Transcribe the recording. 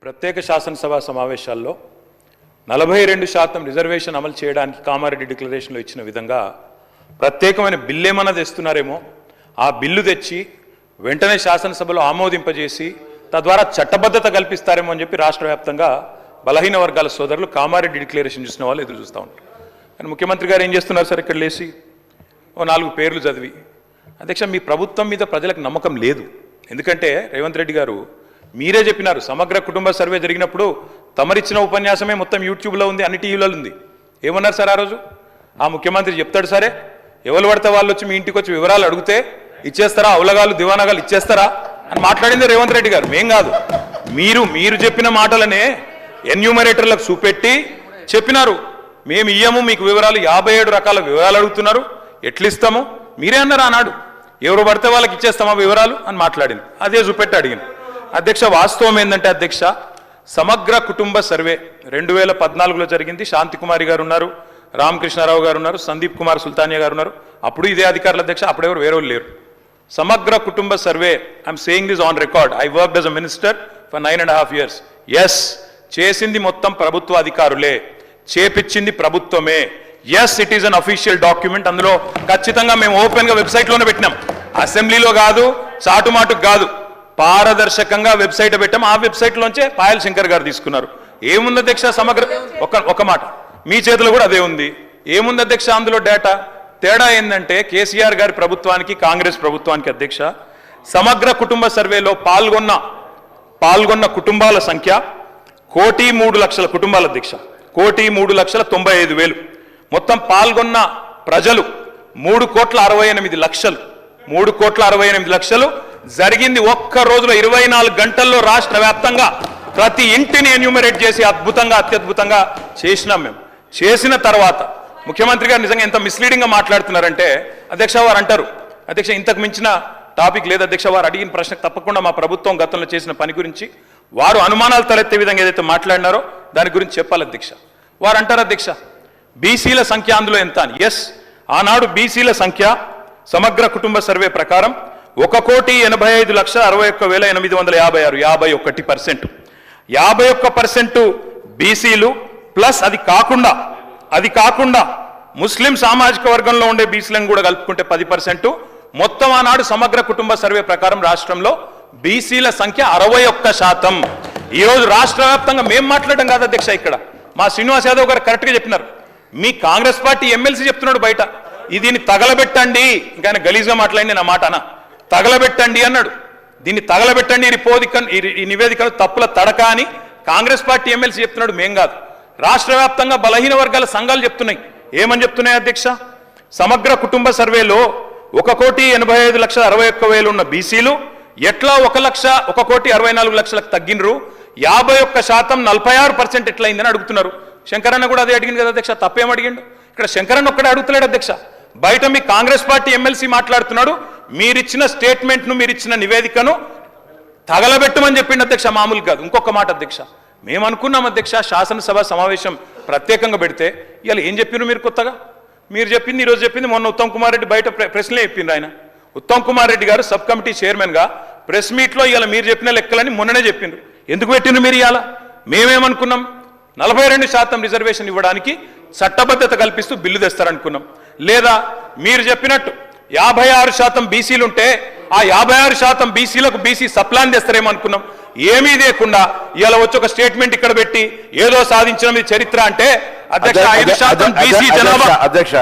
ప్రత్యేక శాసనసభ సమావేశాల్లో 42% రిజర్వేషన్ అమలు చేయడానికి కామారెడ్డి డిక్లరేషన్లో ఇచ్చిన విధంగా ప్రత్యేకమైన బిల్లు ఏమన్నా తెస్తున్నారేమో ఆ బిల్లు తెచ్చి వెంటనే శాసనసభలో ఆమోదింపజేసి తద్వారా చట్టబద్ధత కల్పిస్తారేమో అని చెప్పి రాష్ట్ర వ్యాప్తంగా బలహీన వర్గాల సోదరులు కామారెడ్డి డిక్లరేషన్ చూసిన వాళ్ళు ఎదురు చూస్తూ ఉంటారు. కానీ ముఖ్యమంత్రి గారు ఏం చేస్తున్నారు సార్? ఇక్కడ లేచి ఓ 4 పేర్లు చదివి, అధ్యక్ష మీ ప్రభుత్వం మీద ప్రజలకు నమ్మకం లేదు. ఎందుకంటే రేవంత్ రెడ్డి గారు మీరే చెప్పినారు, సమగ్ర కుటుంబ సర్వే జరిగినప్పుడు తమరిచ్చిన ఉపన్యాసమే మొత్తం యూట్యూబ్లో ఉంది, అన్ని టీవీలలో ఉంది. ఏమన్నారు సార్ ఆ రోజు? ఆ ముఖ్యమంత్రి చెప్తాడు, సరే ఎవరు పడితే వాళ్ళు వచ్చి మీ ఇంటికి వచ్చి వివరాలు అడిగితే ఇచ్చేస్తారా, అవలగాలు దివానాగాలు ఇచ్చేస్తారా అని మాట్లాడింది రేవంత్ రెడ్డి గారు, మేం కాదు. మీరు చెప్పిన మాటలనే ఎన్యూమరేటర్లకు చూపెట్టి చెప్పినారు, మేము ఇయ్యము మీకు వివరాలు, 57 రకాల వివరాలు అడుగుతున్నారు, ఎట్లిస్తాము మీరే అన్నారు ఆనాడు. ఎవరు పడితే వాళ్ళకి ఇచ్చేస్తామా వివరాలు అని మాట్లాడింది, అదే చూపెట్టి అడిగింది. అధ్యక్ష వాస్తవం ఏంటంటే అధ్యక్ష, సమగ్ర కుటుంబ సర్వే 2014లో జరిగింది. శాంతికుమారి గారు ఉన్నారు, రామకృష్ణారావు గారు ఉన్నారు, సందీప్ కుమార్ సుల్తానియా గారు ఉన్నారు. అప్పుడు ఇదే అధికారుల అధ్యక్ష, అప్పుడెవరు వేరే వాళ్ళు లేరు. Samagra Kutumba survey, I'm saying this on record, I worked as a minister for 9.5 years. Yes, చేసింది మొత్తం ప్రభుత్వ అధికారులే, చేపించింది ప్రభుత్వమే. Yes, it is an official document. అందులో ఖచ్చితంగా మేము ఓపెన్గా వెబ్సైట్లోనే పెట్టినాం, అసెంబ్లీలో కాదు, చాటుమాటుకు కాదు, పారదర్శకంగా వెబ్సైట్ పెట్టాం. ఆ వెబ్సైట్లోంచే పాయల్ శంకర్ గారు తీసుకున్నారు. ఏముంది అధ్యక్ష సమగ్ర, ఒక మాట మీ చేతిలో కూడా అదే ఉంది. ఏముంది అధ్యక్ష అందులో డేటా? తేడా ఏంటంటే కేసీఆర్ గారి ప్రభుత్వానికి కాంగ్రెస్ ప్రభుత్వానికి అధ్యక్ష, సమగ్ర కుటుంబ సర్వేలో పాల్గొన్న కుటుంబాల సంఖ్య 1,03,00,000 కుటుంబాల అధ్యక్ష, 1,03,95,000. మొత్తం పాల్గొన్న ప్రజలు 3,68,00,000. 3,68,00,000 జరిగింది ఒక్క రోజులో, 24 గంటల్లో రాష్ట్ర వ్యాప్తంగా ప్రతి ఇంటిని ఎన్యూమరేట్ చేసి అద్భుతంగా, అత్యద్భుతంగా చేసినాం మేము. చేసిన తర్వాత ముఖ్యమంత్రి గారు నిజంగా ఎంత మిస్లీడింగ్గా మాట్లాడుతున్నారంటే అధ్యక్ష, వారు అంటారు, అధ్యక్ష ఇంతకు మించిన టాపిక్ లేదు అధ్యక్ష, వారు అడిగిన ప్రశ్నకు తప్పకుండా మా ప్రభుత్వం గతంలో చేసిన పని గురించి వారు అనుమానాలు తలెత్తే విధంగా ఏదైతే మాట్లాడినారో దాని గురించి చెప్పాలి అధ్యక్ష. వారు అంటారు అధ్యక్ష బీసీల సంఖ్య అందులో ఎంత అని. ఎస్, ఆనాడు బీసీల సంఖ్య సమగ్ర కుటుంబ సర్వే ప్రకారం 1,85,61,856, 51%. 51% బీసీలు ప్లస్ అది కాకుండా ముస్లిం సామాజిక వర్గంలో ఉండే బీసీలను కూడా కలుపుకుంటే 10%. మొత్తం ఆనాడు సమగ్ర కుటుంబ సర్వే ప్రకారం రాష్ట్రంలో బీసీల సంఖ్య 61%. ఈరోజు రాష్ట్ర వ్యాప్తంగా మేము మాట్లాడడం కాదు అధ్యక్ష, ఇక్కడ మా శ్రీనివాస్ యాదవ్ గారు కరెక్ట్గా చెప్పినారు. మీ కాంగ్రెస్ పార్టీ ఎమ్మెల్సీ చెప్తున్నాడు బయట, దీన్ని తగలబెట్టండి, ఇంకా ఆయన గలీజ్గా మాట్లాడింది నా మాట అన్న, తగలబెట్టండి అన్నాడు. దీన్ని తగలబెట్టండి, ఈ నివేదికను తప్పుల తడక అని కాంగ్రెస్ పార్టీ ఎమ్మెల్సీ చెప్తున్నాడు, మేం కాదు. రాష్ట్ర వ్యాప్తంగా బలహీన వర్గాల సంఘాలు చెప్తున్నాయి. ఏమని చెప్తున్నాయి అధ్యక్ష? సమగ్ర కుటుంబ సర్వేలో 1,85,61,000 ఉన్న బీసీలు ఎట్లా 1,64,00,000 తగ్గినరు, 51% 46% ఎట్లయిందని అడుగుతున్నారు. శంకరన్న కూడా అదే అడిగింది కదా అధ్యక్ష, తప్పేం అడిగిండు? ఇక్కడ శంకరన్న ఒక్కడే అడుగుతలేడు అధ్యక్ష, బయట మీ కాంగ్రెస్ పార్టీ ఎమ్మెల్సీ మాట్లాడుతున్నాడు, మీరిచ్చిన స్టేట్మెంట్ను, మీరిచ్చిన నివేదికను తగలబెట్టమని చెప్పిండు అధ్యక్ష, మామూలు కాదు. ఇంకొక మాట అధ్యక్ష, మేము అనుకున్నాం అధ్యక్ష శాసనసభ సమావేశం ప్రత్యేకంగా పెడితే, ఇవాళ ఏం చెప్పినారు మీరు కొత్తగా? మీరు చెప్పింది ఈరోజు చెప్పింది, మొన్న ఉత్తమ్ కుమార్ రెడ్డి బయట ప్రెస్లే చెప్పిండ్రు. ఆయన ఉత్తమ్ కుమార్ రెడ్డి గారు సబ్ కమిటీ చైర్మన్గా ప్రెస్ మీట్లో ఇవాళ మీరు చెప్పిన లెక్కలని మొన్ననే చెప్పిండ్రు. ఎందుకు పెట్టిండ్రు మీరు ఇవాళ? మేమేమనుకున్నాం, 42% రిజర్వేషన్ ఇవ్వడానికి చట్టబద్ధత కల్పిస్తూ బిల్లు తెస్తారనుకున్నాం. లేదా మీరు చెప్పినట్టు 56% బీసీలు ఉంటే ఆ 56% బీసీలకు బీసీ సప్లాన్ తెస్తారేమో అనుకున్నాం. ఏమీ లేకుండా ఇవాళ వచ్చి ఒక స్టేట్మెంట్ ఇక్కడ పెట్టి ఏదో సాధించిన చరిత్ర అంటే అధ్యక్ష 5% బీసీ జనాభా. అధ్యక్ష